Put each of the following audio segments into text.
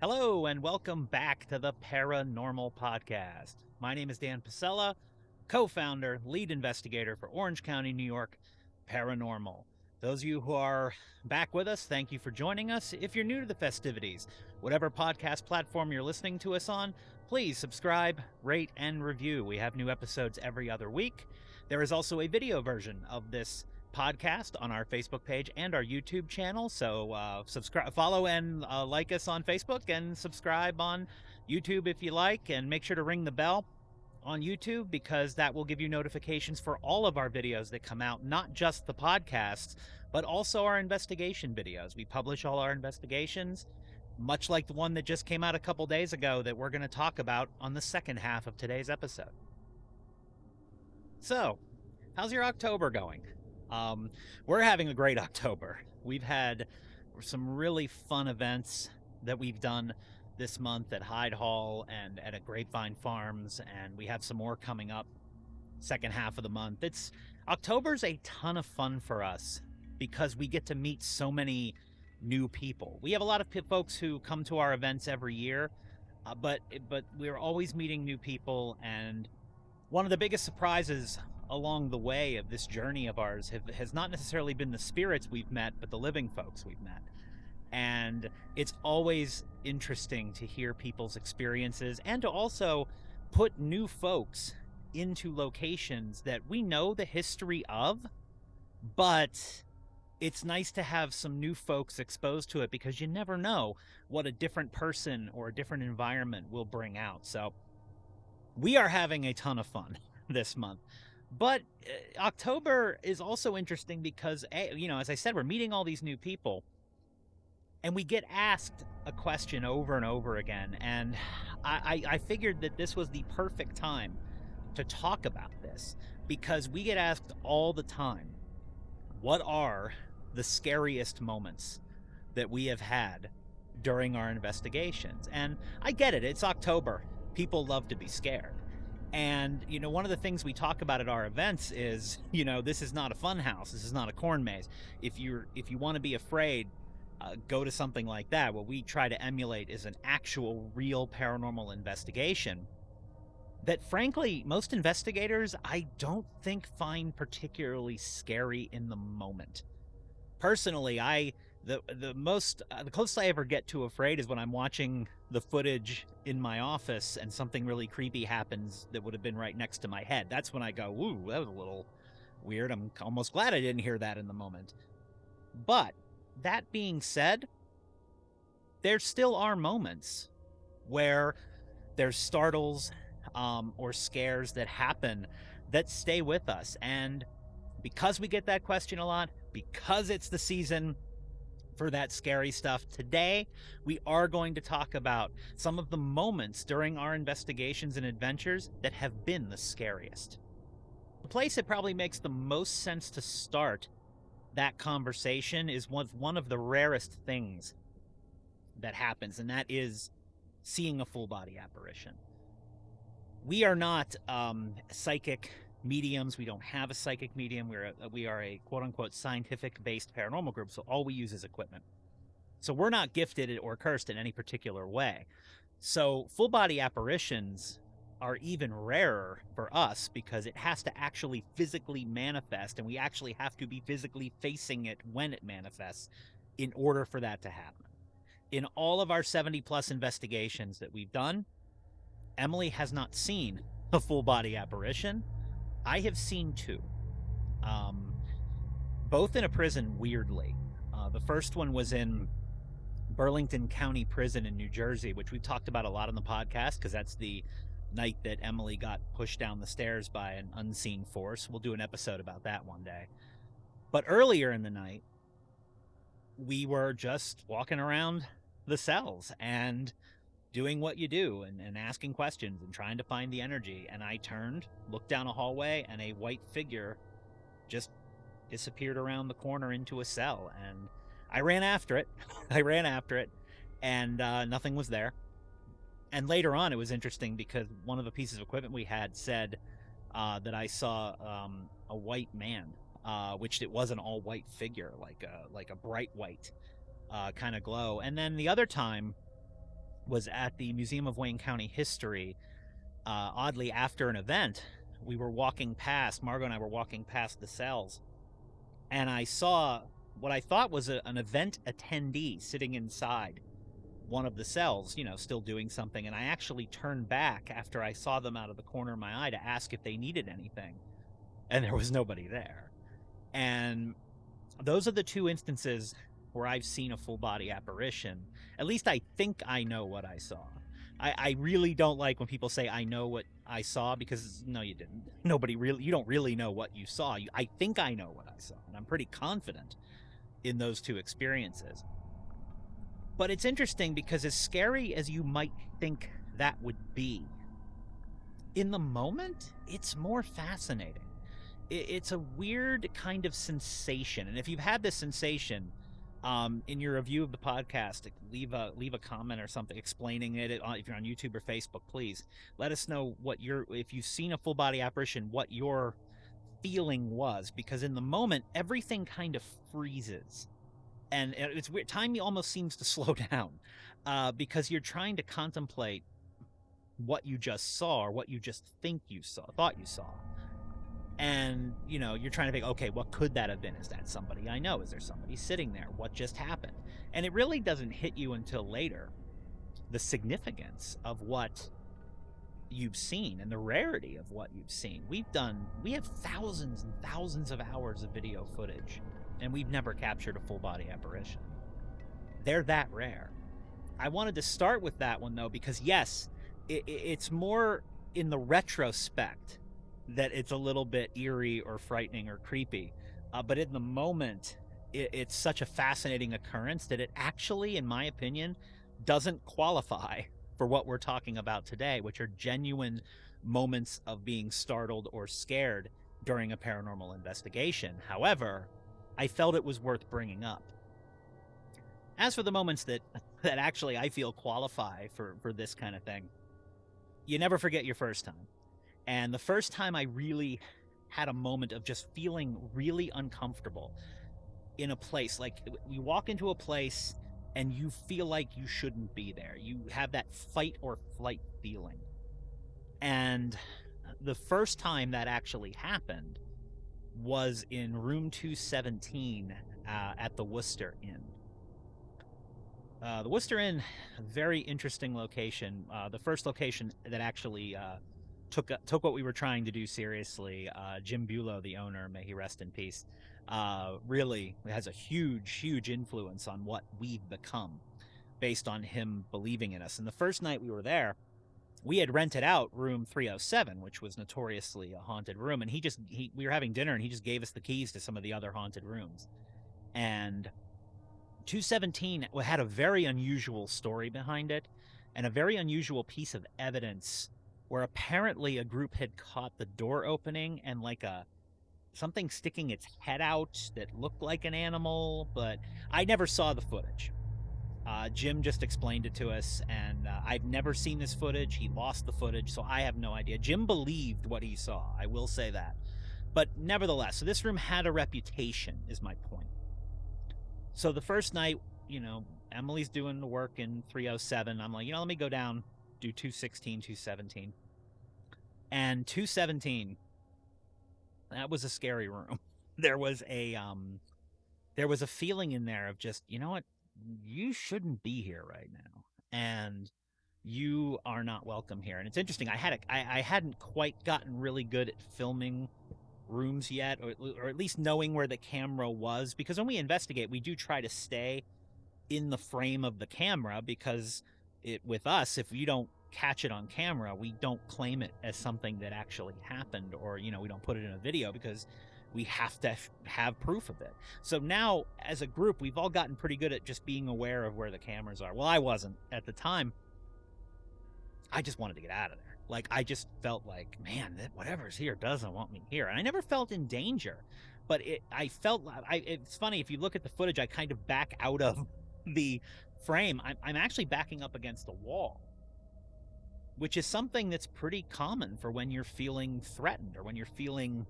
Hello, and welcome back to the Paranormal Podcast. My name is Dan Pasella, co founder, lead investigator for Orange County, New York Paranormal. Those of you who are back with us, thank you for joining us. If you're new to the festivities, whatever podcast platform you're listening to us on, please subscribe, rate, and review. We have new episodes every other week. There is also a video version of this podcast on our Facebook page and our YouTube channel. So subscribe, follow, and like us on Facebook, and subscribe on YouTube if you like, and make sure to ring the bell on YouTube because that will give you notifications for all of our videos that come out, not just the podcasts, but also our investigation videos. We publish all our investigations, much like the one that just came out a couple days ago that we're going to talk about on the second half of today's episode. So, how's your October going? We're having a great October. We've had some really fun events that we've done this month at Hyde Hall and at Grapevine Farms, and we have some more coming up second half of the month. October's a ton of fun for us because we get to meet so many new people. We have a lot of folks who come to our events every year, but we're always meeting new people, and one of the biggest surprises along the way of this journey of ours has not necessarily been the spirits we've met, but the living folks we've met. And it's always interesting to hear people's experiences and to also put new folks into locations that we know the history of, but it's nice to have some new folks exposed to it because you never know what a different person or a different environment will bring out. So we are having a ton of fun this month. But October is also interesting because, as I said, we're meeting all these new people, and we get asked a question over and over again. And I figured that this was the perfect time to talk about this because we get asked all the time, what are the scariest moments that we have had during our investigations? And I get it. It's October. People love to be scared. And, one of the things we talk about at our events is, this is not a fun house. This is not a corn maze. If you want to be afraid, go to something like that. What we try to emulate is an actual, real paranormal investigation that, frankly, most investigators, I don't think find particularly scary in the moment. Personally, the closest I ever get to afraid is when I'm watching the footage in my office and something really creepy happens that would have been right next to my head. That's when I go, ooh, that was a little weird. I'm almost glad I didn't hear that in the moment. But that being said, there still are moments where there's startles or scares that happen that stay with us. And because we get that question a lot, because it's the season for that scary stuff, today we are going to talk about some of the moments during our investigations and adventures that have been the scariest. The place that probably makes the most sense to start that conversation is one of the rarest things that happens, and that is seeing a full body apparition. We are not psychic mediums. We don't have a psychic medium. We are a quote-unquote scientific-based paranormal group, so all we use is equipment. So we're not gifted or cursed in any particular way. So full-body apparitions are even rarer for us because it has to actually physically manifest, and we actually have to be physically facing it when it manifests in order for that to happen. In all of our 70-plus investigations that we've done, Emily has not seen a full-body apparition. I have seen two, both in a prison, weirdly. The first one was in Burlington County Prison in New Jersey, which we've talked about a lot on the podcast because that's the night that Emily got pushed down the stairs by an unseen force. We'll do an episode about that one day. But earlier in the night, we were just walking around the cells and doing what you do and asking questions and trying to find the energy. And I turned, looked down a hallway, and a white figure just disappeared around the corner into a cell. And I ran after it. And nothing was there. And later on, it was interesting because one of the pieces of equipment we had said that I saw a white man, which it was an all-white figure, like a bright white kind of glow. And then the other time, was at the Museum of Wayne County History. Oddly, after an event, we were walking past, Margot and I were walking past the cells, and I saw what I thought was an event attendee sitting inside one of the cells, still doing something. And I actually turned back after I saw them out of the corner of my eye to ask if they needed anything. And there was nobody there. And those are the two instances where I've seen a full body apparition. At least I think I know what I saw. I really don't like when people say I know what I saw, because no, you didn't. You don't really know what you saw. I think I know what I saw, and I'm pretty confident in those two experiences. But it's interesting because, as scary as you might think that would be, in the moment, it's more fascinating. It's a weird kind of sensation. And if you've had this sensation, in your review of the podcast, leave a comment or something explaining it. If you're on YouTube or Facebook, please let us know if you've seen a full body apparition, what your feeling was, because in the moment everything kind of freezes, and it's weird. Time almost seems to slow down, because you're trying to contemplate what you just saw, or what you just thought you saw. And, you're trying to think, okay, what could that have been? Is that somebody I know? Is there somebody sitting there? What just happened? And it really doesn't hit you until later, the significance of what you've seen and the rarity of what you've seen. We have thousands and thousands of hours of video footage, and we've never captured a full body apparition. They're that rare. I wanted to start with that one, though, because yes, it's more in the retrospect that it's a little bit eerie or frightening or creepy. But in the moment, it's such a fascinating occurrence that it actually, in my opinion, doesn't qualify for what we're talking about today, which are genuine moments of being startled or scared during a paranormal investigation. However, I felt it was worth bringing up. As for the moments that actually I feel qualify for this kind of thing, you never forget your first time. And the first time I really had a moment of just feeling really uncomfortable in a place, like you walk into a place and you feel like you shouldn't be there. You have that fight or flight feeling. And the first time that actually happened was in room 217 at the Worcester Inn. The Worcester Inn, very interesting location. The first location that actually took what we were trying to do seriously. Jim Bulow, the owner, may he rest in peace, really has a huge influence on what we've become based on him believing in us. And the first night we were there, we had rented out room 307, which was notoriously a haunted room. And we were having dinner, and he just gave us the keys to some of the other haunted rooms. And 217 had a very unusual story behind it, and a very unusual piece of evidence, where apparently a group had caught the door opening and like something sticking its head out that looked like an animal, but I never saw the footage. Jim just explained it to us, and I've never seen this footage. He lost the footage, so I have no idea. Jim believed what he saw, I will say that. But nevertheless, so this room had a reputation, is my point. So the first night, Emily's doing the work in 307. I'm like, let me go down, do 216, 217. And 217, that was a scary room. There was a feeling in there of just, you know what, you shouldn't be here right now, and you are not welcome here. And it's interesting, I hadn't quite gotten really good at filming rooms yet, or at least knowing where the camera was, because when we investigate, we do try to stay in the frame of the camera, because with us, if you don't catch it on camera, we don't claim it as something that actually happened, or we don't put it in a video, because we have to have proof of it. So now, as a group, we've all gotten pretty good at just being aware of where the cameras are. Well, I wasn't at the time. I just wanted to get out of there. Like, I just felt like, man, whatever's here doesn't want me here. And I never felt in danger, but it's funny, if you look at the footage, I kind of back out of the frame. I'm actually backing up against the wall, which is something that's pretty common for when you're feeling threatened, or when you're feeling,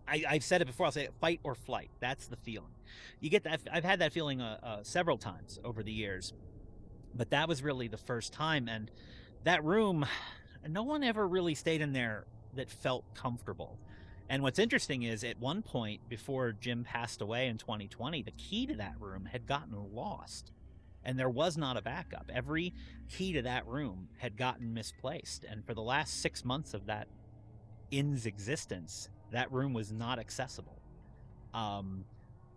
I've said it before, I'll say it, fight or flight. That's the feeling. You get that. I've had that feeling several times over the years, But that was really the first time. And that room, no one ever really stayed in there that felt comfortable. And what's interesting is at one point before Jim passed away in 2020, the key to that room had gotten lost and there was not a backup. Every key to that room had gotten misplaced. And for the last 6 months of that inn's existence, that room was not accessible.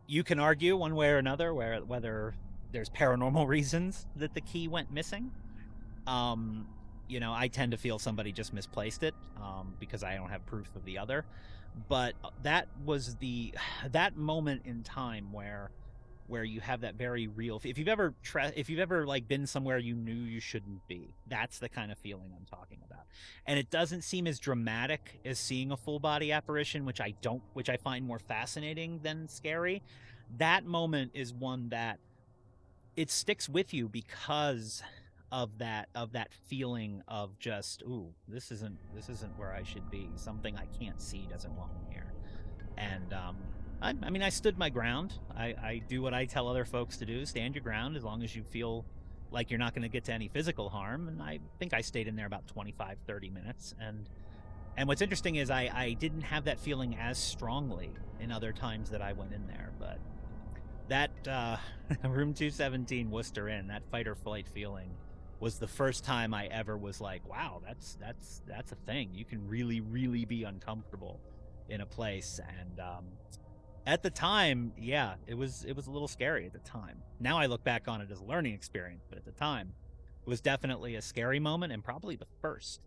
You can argue one way or another whether there's paranormal reasons that the key went missing. I tend to feel somebody just misplaced it because I don't have proof of the other. But that was that moment in time where you have that very real. If you've ever like been somewhere you knew you shouldn't be, that's the kind of feeling I'm talking about. And it doesn't seem as dramatic as seeing a full body apparition, which I find more fascinating than scary. That moment is one that it sticks with you because of that feeling of just, ooh, this isn't where I should be. Something I can't see doesn't want me here. And I stood my ground. I do what I tell other folks to do: stand your ground as long as you feel like you're not going to get to any physical harm. And I think I stayed in there about 25-30 minutes. And what's interesting is I didn't have that feeling as strongly in other times that I went in there. But that room 217 Worcester Inn, that fight or flight feeling, was the first time I ever was like, wow, that's a thing. You can really, really be uncomfortable in a place. And at the time, yeah, it was a little scary at the time. Now I look back on it as a learning experience, but at the time it was definitely a scary moment, and probably the first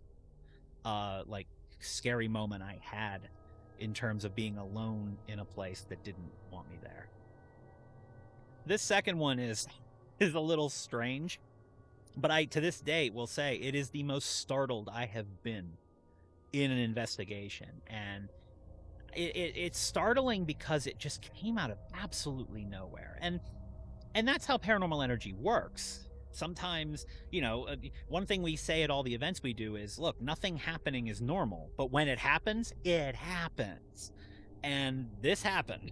scary moment I had in terms of being alone in a place that didn't want me there. This second one is a little strange, but I, to this day, will say it is the most startled I have been in an investigation. And it's startling because it just came out of absolutely nowhere. And that's how paranormal energy works. Sometimes, one thing we say at all the events we do is, look, nothing happening is normal, but when it happens, it happens. And this happened.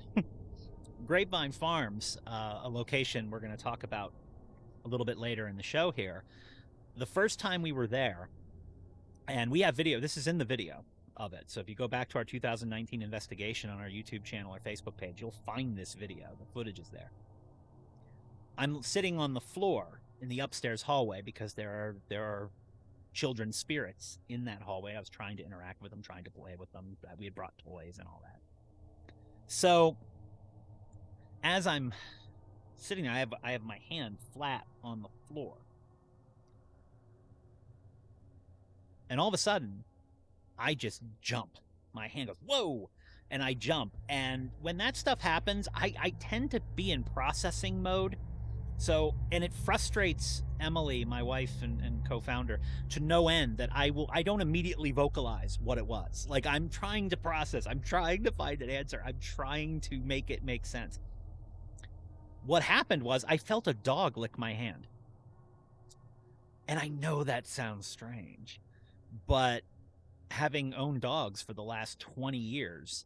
Grapevine Farms, a location we're going to talk about a little bit later in the show here. The first time we were there, and we have video, this is in the video of it. So if you go back to our 2019 investigation on our YouTube channel or Facebook page, you'll find this video. The footage is there. I'm sitting on the floor in the upstairs hallway because there are children's spirits in that hallway. I was trying to interact with them, trying to play with them. We had brought toys and all that. So as I'm sitting there, I have my hand flat on the floor. And all of a sudden, I just jump. My hand goes, whoa, and I jump. And when that stuff happens, I tend to be in processing mode. So, and it frustrates Emily, my wife and co-founder, to no end that I don't immediately vocalize what it was. Like, I'm trying to process. I'm trying to find an answer. I'm trying to make it make sense. What happened was I felt a dog lick my hand. And I know that sounds strange, but having owned dogs for the last 20 years,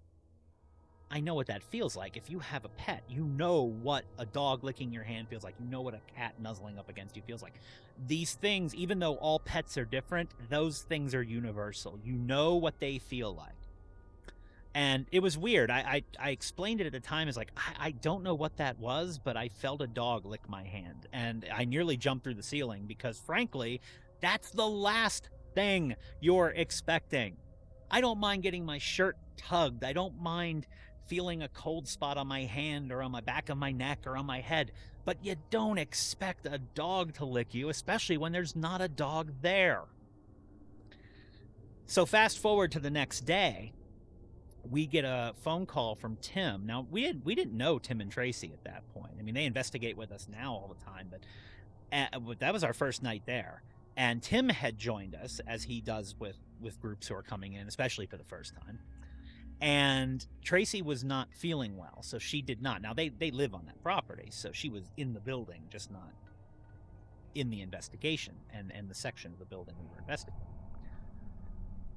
I know what that feels like. If you have a pet, you know what a dog licking your hand feels like. You know what a cat nuzzling up against you feels like. These things, even though all pets are different, those things are universal. You know what they feel like. And it was weird. I explained it at the time as like, I don't know what that was, but I felt a dog lick my hand. And I nearly jumped through the ceiling because, frankly, that's the last thing you're expecting. I don't mind getting my shirt tugged. I don't mind feeling a cold spot on my hand or on my back of my neck or on my head. But you don't expect a dog to lick you, especially when there's not a dog there. So fast forward to the next day, we get a phone call from Tim. Now, we didn't know Tim and Tracy at that point. I mean, they investigate with us now all the time, but that was our first night there. And Tim had joined us, as he does with groups who are coming in, especially for the first time. And Tracy was not feeling well, so she did not. Now, they live on that property, so she was in the building, just not in the investigation and the section of the building we were investigating.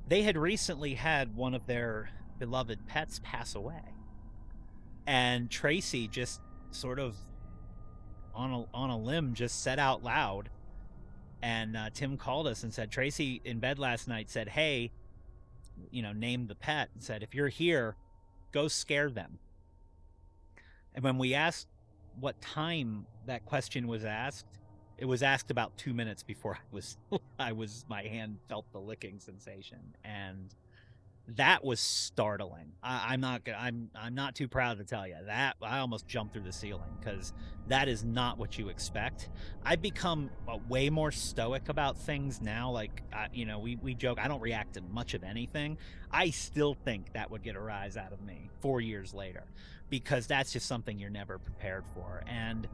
They had recently had one of their beloved pets pass away. And Tracy just sort of on a limb just said out loud, And Tim called us and said, Tracy in bed last night said, hey, named the pet and said, if you're here, go scare them. And when we asked what time that question was asked, it was asked about 2 minutes before my hand felt the licking sensation. And that was startling. I'm not too proud to tell you that I almost jumped through the ceiling, because that is not what you expect. I've become way more stoic about things now. Like, we joke, I don't react to much of anything. I still think that would get a rise out of me 4 years later, because that's just something you're never prepared for. And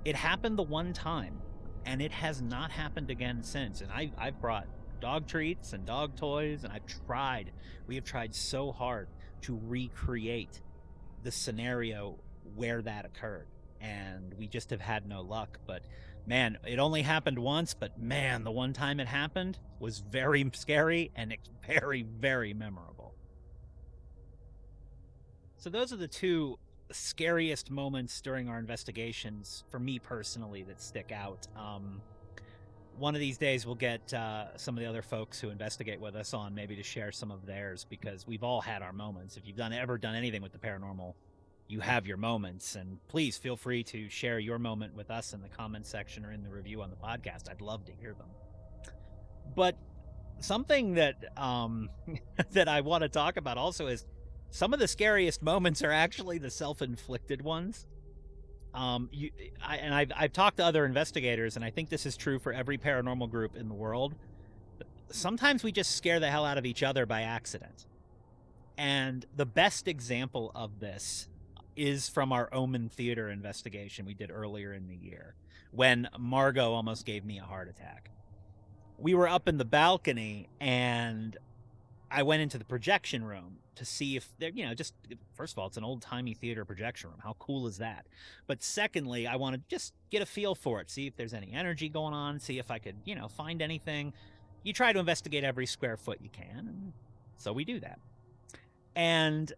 it happened the one time, and it has not happened again since. And I've brought dog treats and dog toys, and we have tried so hard to recreate the scenario where that occurred, and we just have had no luck. But man, it only happened once, but man, the one time it happened was very scary, and it's very, very memorable. So those are the two scariest moments during our investigations for me personally that stick out. One of these days we'll get some of the other folks who investigate with us on, maybe to share some of theirs, because we've all had our moments. If you've ever done anything with the paranormal, you have your moments. And please feel free to share your moment with us in the comments section or in the review on the podcast. I'd love to hear them. But something that that I want to talk about also is some of the scariest moments are actually the self-inflicted ones. I've talked to other investigators, and I think this is true for every paranormal group in the world. Sometimes we just scare the hell out of each other by accident. And the best example of this is from our Omen Theater investigation we did earlier in the year, when Margot almost gave me a heart attack. We were up in the balcony, and I went into the projection room to see if there, just, first of all, it's an old-timey theater projection room. How cool is that? But secondly, I want to just get a feel for it, see if there's any energy going on, see if I could, find anything. You try to investigate every square foot you can, and so we do that. And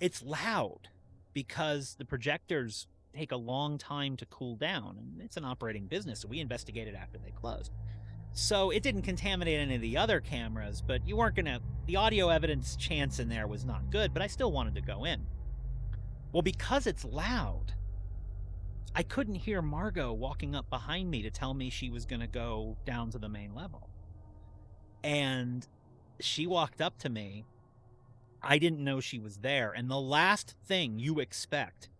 it's loud because the projectors take a long time to cool down, and it's an operating business, so we investigated after they closed. So it didn't contaminate any of the other cameras, but the audio evidence chance in there was not good, but I still wanted to go in. Well, because it's loud, I couldn't hear Margot walking up behind me to tell me she was going to go down to the main level. And she walked up to me. I didn't know she was there. And the last thing you expect,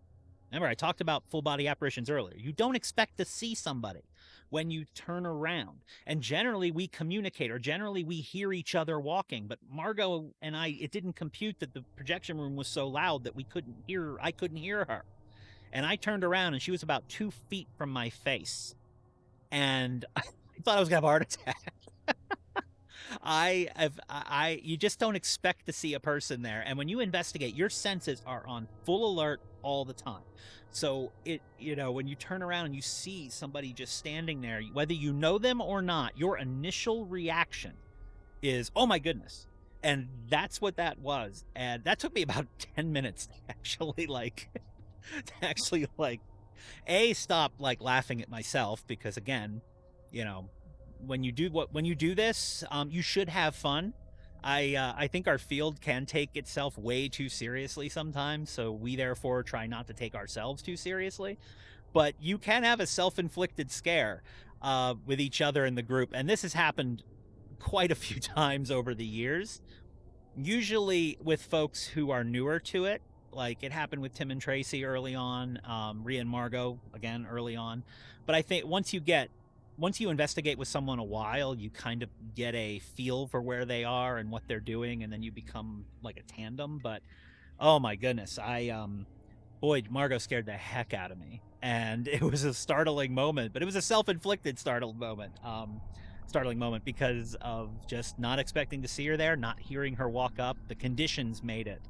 remember, I talked about full body apparitions earlier. You don't expect to see somebody when you turn around. And generally we communicate, or generally we hear each other walking. But Margot and I, it didn't compute that the projection room was so loud that I couldn't hear her. And I turned around, and she was about 2 feet from my face. And I thought I was going to have a heart attack. You just don't expect to see a person there. And when you investigate, your senses are on full alert all the time. So when you turn around and you see somebody just standing there, whether you know them or not, your initial reaction is, oh my goodness. And that's what that was. And that took me about 10 minutes to actually stop laughing at myself, because again, when you do this, you should have fun. I think our field can take itself way too seriously sometimes, so we therefore try not to take ourselves too seriously. But you can have a self-inflicted scare with each other in the group, and this has happened quite a few times over the years, usually with folks who are newer to it. Like, it happened with Tim and Tracy early on, Rhea and Margot, again, early on. But I think once you investigate with someone a while, you kind of get a feel for where they are and what they're doing, and then you become like a tandem. But oh my goodness, Margot scared the heck out of me, and it was a startling moment, but it was a self-inflicted startling moment because of just not expecting to see her there, not hearing her walk up. The conditions made it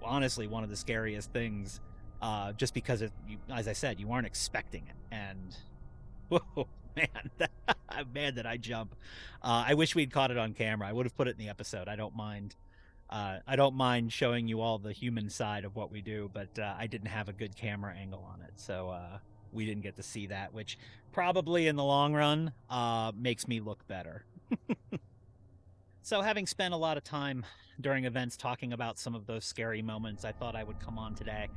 honestly one of the scariest things, just because as I said, you aren't expecting it. And whoa, man, man, did I jump. I wish we'd caught it on camera. I would have put it in the episode. I don't mind showing you all the human side of what we do, but I didn't have a good camera angle on it. So we didn't get to see that, which probably in the long run makes me look better. So having spent a lot of time during events talking about some of those scary moments, I thought I would come on today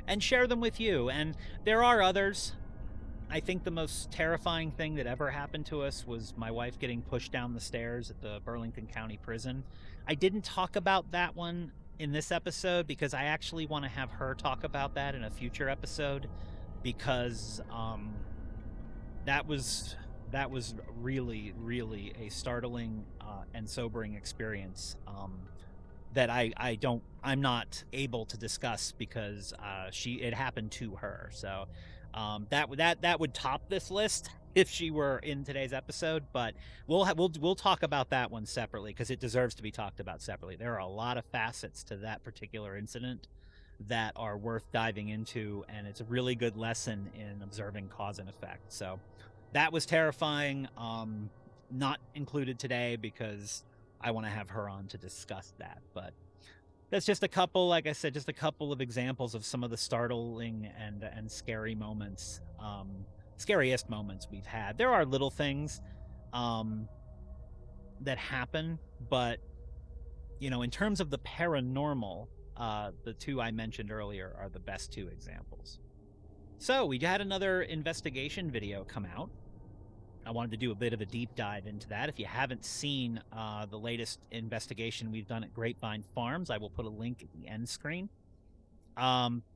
and share them with you. And there are others. I think the most terrifying thing that ever happened to us was my wife getting pushed down the stairs at the Burlington County Prison. I didn't talk about that one in this episode because I actually want to have her talk about that in a future episode, because that was really, really a startling and sobering experience that I'm not able to discuss because it happened to her. So that would top this list if she were in today's episode, but we'll talk about that one separately because it deserves to be talked about separately. There are a lot of facets to that particular incident that are worth diving into, and it's a really good lesson in observing cause and effect. So that was terrifying. Not included today because I want to have her on to discuss that, but that's just a couple, like I said, just a couple of examples of some of the startling and scary moments, scariest moments we've had. There are little things that happen, but in terms of the paranormal, the two I mentioned earlier are the best two examples. So we had another investigation video come out. I wanted to do a bit of a deep dive into that. If you haven't seen the latest investigation we've done at Grapevine Farms, I will put a link at the end screen.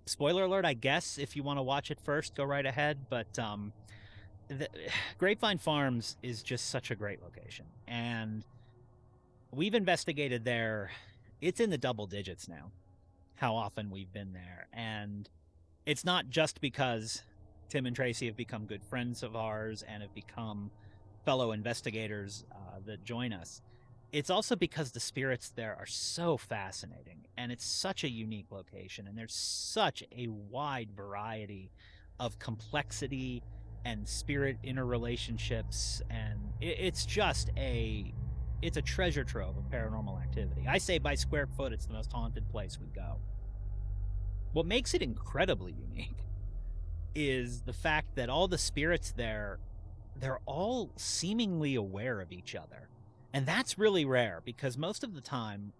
Spoiler alert, I guess, if you want to watch it first, go right ahead. But Grapevine Farms is just such a great location. And we've investigated there. It's in the double digits now, how often we've been there. And it's not just because Tim and Tracy have become good friends of ours and have become fellow investigators that join us. It's also because the spirits there are so fascinating, and it's such a unique location, and there's such a wide variety of complexity and spirit interrelationships, and it's a treasure trove of paranormal activity. I say by square foot, it's the most haunted place we go. What makes it incredibly unique is the fact that all the spirits there, they're all seemingly aware of each other. And that's really rare, because most of the time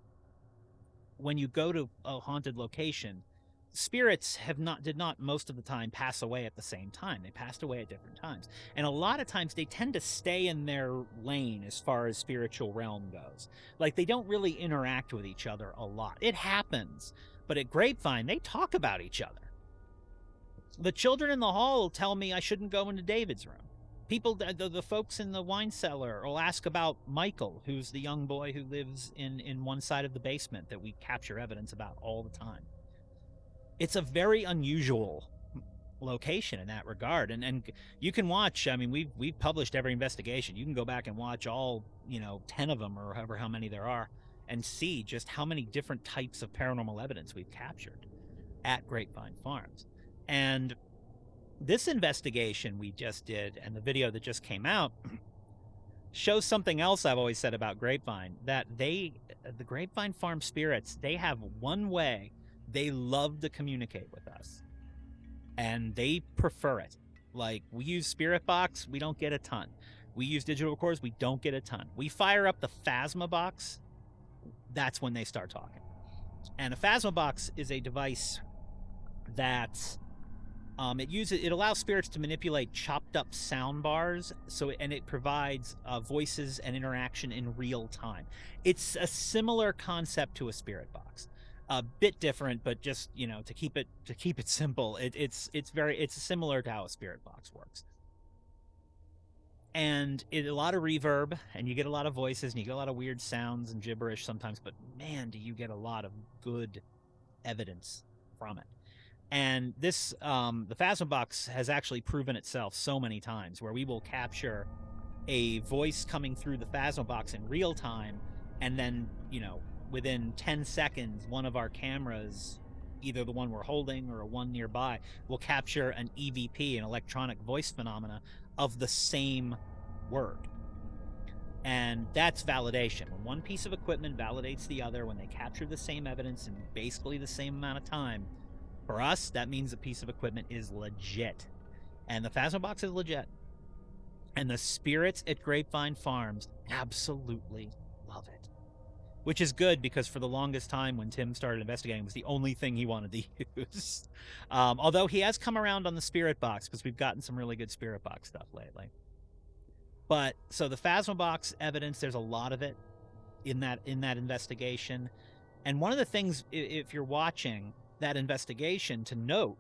when you go to a haunted location, spirits did not most of the time pass away at the same time. They passed away at different times. And a lot of times they tend to stay in their lane as far as spiritual realm goes. Like, they don't really interact with each other a lot. It happens, but at Grapevine, they talk about each other. The children in the hall tell me I shouldn't go into David's room. People, the folks in the wine cellar will ask about Michael, who's the young boy who lives in one side of the basement that we capture evidence about all the time. It's a very unusual location in that regard. And you can watch, I mean, we've published every investigation. You can go back and watch all, 10 of them or however how many there are, and see just how many different types of paranormal evidence we've captured at Grapevine Farms. And this investigation we just did and the video that just came out shows something else I've always said about Grapevine, that the Grapevine Farm spirits, they have one way they love to communicate with us, and they prefer it. Like, we use Spirit Box, we don't get a ton. We use digital recorders, we don't get a ton. We fire up the Phasma Box, that's when they start talking. And a Phasma Box is a device that it allows spirits to manipulate chopped up sound bars, and it provides voices and interaction in real time. It's a similar concept to a Spirit Box, a bit different, but just to keep it simple, it's similar to how a Spirit Box works. And a lot of reverb, and you get a lot of voices, and you get a lot of weird sounds and gibberish sometimes, but man, do you get a lot of good evidence from it. And this, the Phasma Box has actually proven itself so many times, where we will capture a voice coming through the Phasma Box in real time, and then, within 10 seconds, one of our cameras, either the one we're holding or one nearby, will capture an EVP, an electronic voice phenomena, of the same word. And that's validation. When one piece of equipment validates the other, when they capture the same evidence in basically the same amount of time, for us, that means a piece of equipment is legit. And the Phasma box is legit. And the spirits at Grapevine Farms absolutely love it. Which is good, because for the longest time when Tim started investigating, it was the only thing he wanted to use. Although he has come around on the spirit box, because we've gotten some really good spirit box stuff lately. But so the Phasma box evidence, there's a lot of it in that investigation. And one of the things, if you're watching that investigation, to note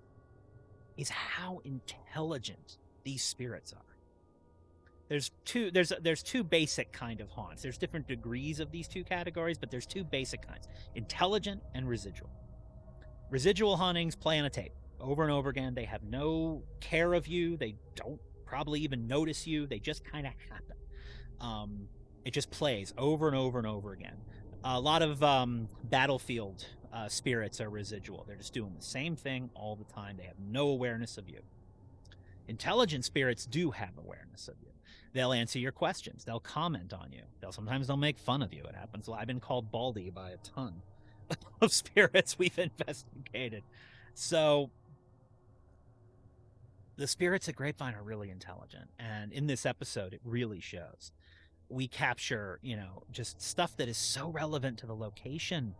is how intelligent these spirits are. There's two basic kind of haunts. There's different degrees of these two categories, but there's two basic kinds: intelligent and residual. Residual hauntings play on a tape over and over again. They have no care of you. They don't probably even notice you. They just kind of happen. It just plays over and over and over again. A lot of battlefield spirits are residual. They're just doing the same thing all the time. They have no awareness of you. Intelligent spirits do have awareness of you. They'll answer your questions. They'll comment on you. Sometimes they'll make fun of you. It happens. I've been called baldy by a ton of spirits we've investigated. So the spirits at Grapevine are really intelligent. And in this episode, it really shows. We capture, just stuff that is so relevant to the location.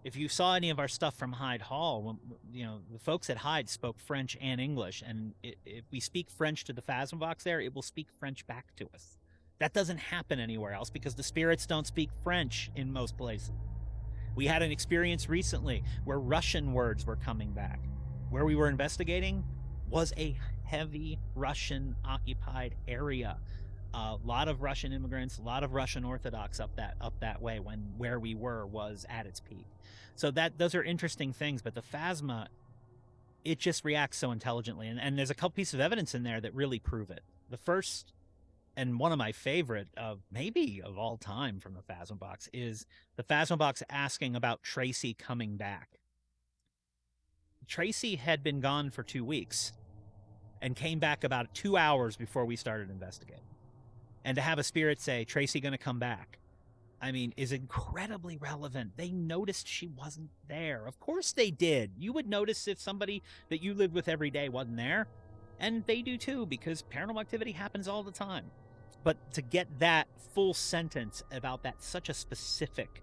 If you saw any of our stuff from Hyde Hall, the folks at Hyde spoke French and English, and if we speak French to the Phasma box there, it will speak French back to us. That doesn't happen anywhere else, because the spirits don't speak French in most places. We had an experience recently where Russian words were coming back. Where we were investigating was a heavy Russian-occupied area. A lot of Russian immigrants, a lot of Russian Orthodox up that way, where we were was at its peak. So those are interesting things, but the Phasma, it just reacts so intelligently. And there's a couple pieces of evidence in there that really prove it. The first, and one of my favorite maybe of all time from the Phasma box, is the Phasma box asking about Tracy coming back. Tracy had been gone for 2 weeks and came back about 2 hours before we started investigating. And to have a spirit say, Tracy going to come back, is incredibly relevant. They noticed she wasn't there. Of course they did. You would notice if somebody that you lived with every day wasn't there. And they do too, because paranormal activity happens all the time. But to get that full sentence about that, such a specific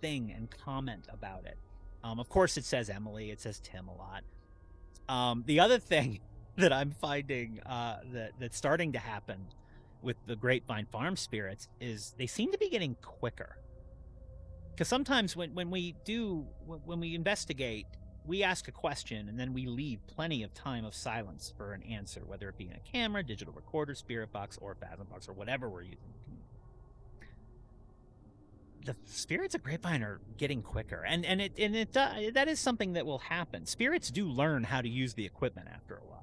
thing, and comment about it. Of course it says Emily, it says Tim a lot. The other thing that I'm finding that's starting to happen with the Grapevine Farm spirits is they seem to be getting quicker. Because sometimes when we investigate, we ask a question and then we leave plenty of time of silence for an answer, whether it be in a camera, digital recorder, spirit box, or Phasma box, or whatever we're using. The spirits of Grapevine are getting quicker, and that is something that will happen. Spirits do learn how to use the equipment after a while.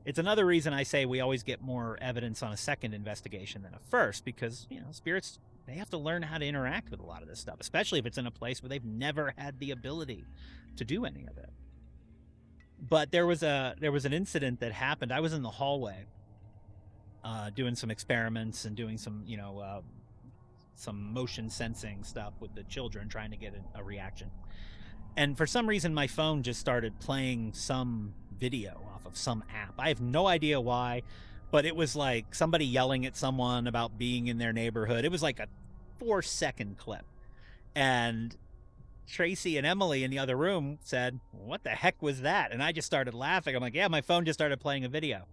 It's another reason I say we always get more evidence on a second investigation than a first, because spirits, they have to learn how to interact with a lot of this stuff, especially if it's in a place where they've never had the ability to do any of it. But there was an incident that happened. I was in the hallway doing some experiments and doing some some motion sensing stuff with the children, trying to get a reaction. And for some reason, my phone just started playing some video off of some app. I have no idea why, but it was like somebody yelling at someone about being in their neighborhood. It was like a 4-second clip. And Tracy and Emily in the other room said, "What the heck was that?" And I just started laughing. I'm like, yeah, my phone just started playing a video.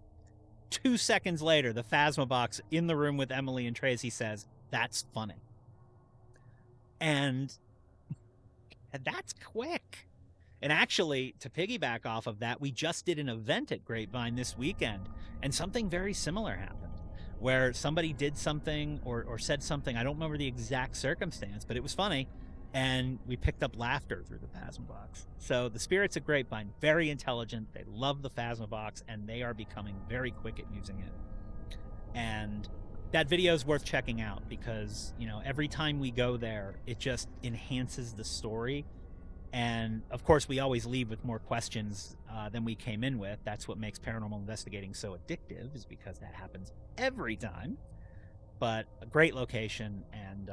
2 seconds later, the Phasma box in the room with Emily and Tracy says, "That's funny." And that's quick. And actually, to piggyback off of that, we just did an event at Grapevine this weekend, and something very similar happened, where somebody did something or said something. I don't remember the exact circumstance, but it was funny, and we picked up laughter through the Phasma box. So the spirits at Grapevine, very intelligent. They love the Phasma box, and they are becoming very quick at using it. And that video is worth checking out, because every time we go there, it just enhances the story. And of course, we always leave with more questions than we came in with. That's what makes paranormal investigating so addictive, is because that happens every time. But a great location, and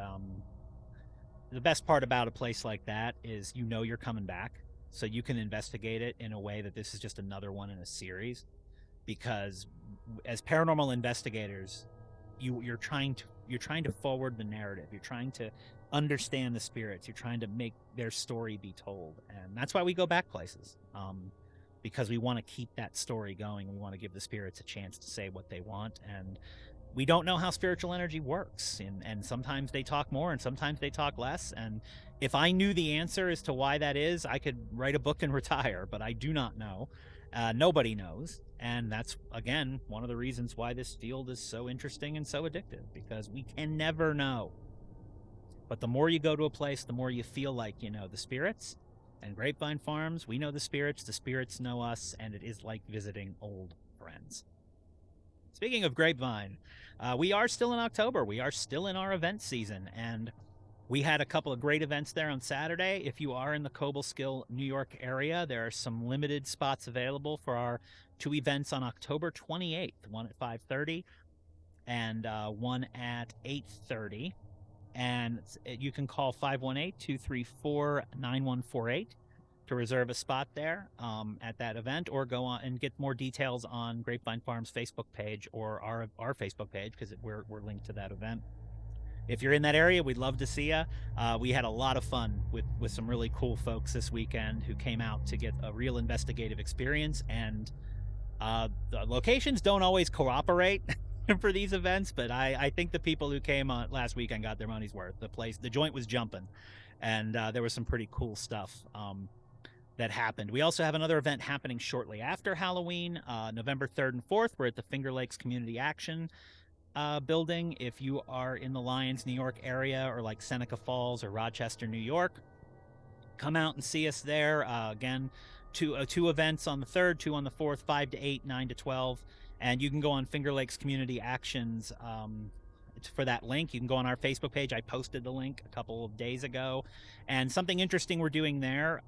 the best part about a place like that is you're coming back. so you can investigate it in a way that this is just another one in a series. Because as paranormal investigators, you're trying to forward the narrative. You're trying to understand the spirits. You're trying to make their story be told, and that's why we go back places. Because we want to keep that story going. We want to give the spirits a chance to say what they want, and we don't know how spiritual energy works, and sometimes they talk more and sometimes they talk less. And if I knew the answer as to why that is, I could write a book and retire, but I do not know. Nobody knows, and that's, again, one of the reasons why this field is so interesting and so addictive, because we can never know. But the more you go to a place, the more you feel like you know the spirits. And Grapevine Farms, we know the spirits know us, and it is like visiting old friends. Speaking of Grapevine, we are still in October. We are still in our event season, and we had a couple of great events there on Saturday. If you are in the Cobleskill, New York area, there are some limited spots available for our 2 events on October 28th, one at 5:30 and one at 8:30. And you can call 518-234-9148 to reserve a spot there at that event, or go on and get more details on Grapevine Farms Facebook page or our Facebook page, because we're linked to that event. If you're in that area, we'd love to see you. We had a lot of fun with some really cool folks this weekend who came out to get a real investigative experience, and the locations don't always cooperate for these events, but I think the people who came on last weekend got their money's worth. The joint was jumping, and there was some pretty cool stuff that happened. We also have another event happening shortly after Halloween, November 3rd and 4th. We're at the Finger Lakes Community Action building. If you are in the Lyons, New York area, or like Seneca Falls or Rochester, New York, come out and see us there. Again, two events on the 3rd, 2 on the 4th, 5 to 8, 9 to 12. And you can go on Finger Lakes Community Actions for that link. You can go on our Facebook page. I posted the link a couple of days ago. And something interesting we're doing there,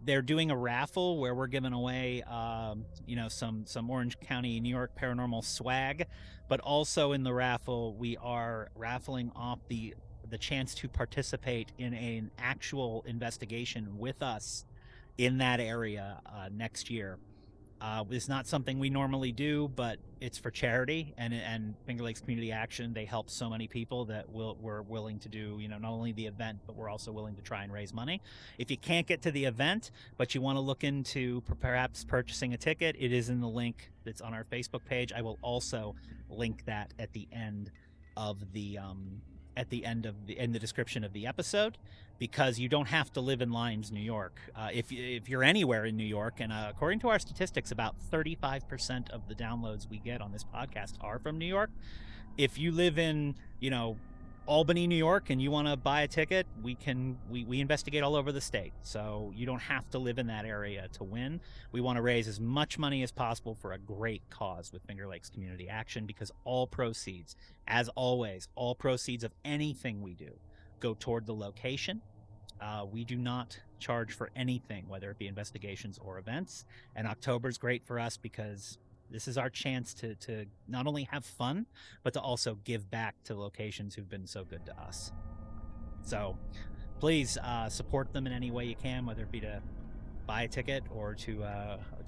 they're doing a raffle where we're giving away some Orange County, New York paranormal swag. But also in the raffle, we are raffling off the chance to participate in an actual investigation with us in that area next year. It's not something we normally do, but it's for charity, and Finger Lakes Community Action, they help so many people that we're willing to do, not only the event, but we're also willing to try and raise money. If you can't get to the event, but you want to look into perhaps purchasing a ticket, it is in the link that's on our Facebook page. I will also link that at the end of in the description of the episode, because you don't have to live in Lyons, New York. If you're anywhere in New York, and according to our statistics, about 35% of the downloads we get on this podcast are from New York. If you live in, Albany, New York, and you want to buy a ticket, we investigate all over the state. So you don't have to live in that area to win. We want to raise as much money as possible for a great cause with Finger Lakes Community Action, because all proceeds, as always, all proceeds of anything we do go toward the location. We do not charge for anything, whether it be investigations or events. And October's great for us because this is our chance to not only have fun, but to also give back to locations who've been so good to us. So please support them in any way you can, whether it be to buy a ticket or to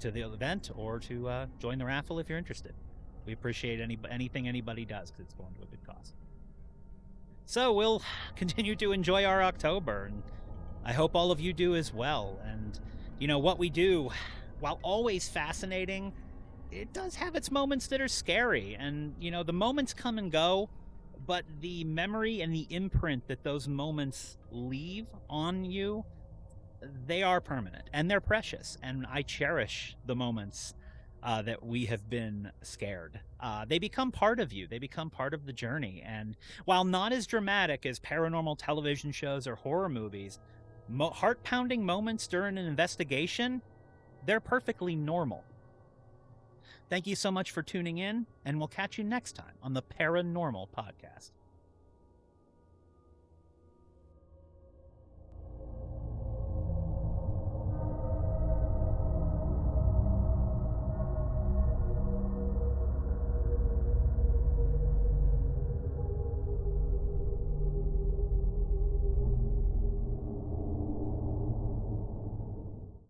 the event, or to join the raffle if you're interested. We appreciate anything anybody does, because it's going to a good cause. So we'll continue to enjoy our October, and I hope all of you do as well. And what we do, while always fascinating, it does have its moments that are scary. And the moments come and go, but the memory and the imprint that those moments leave on you, they are permanent and they're precious. And I cherish the moments that we have been scared. They become part of you. They become part of the journey. And while not as dramatic as paranormal television shows or horror movies, heart-pounding moments during an investigation, they're perfectly normal. Thank you so much for tuning in, and we'll catch you next time on the Paranormal Podcast.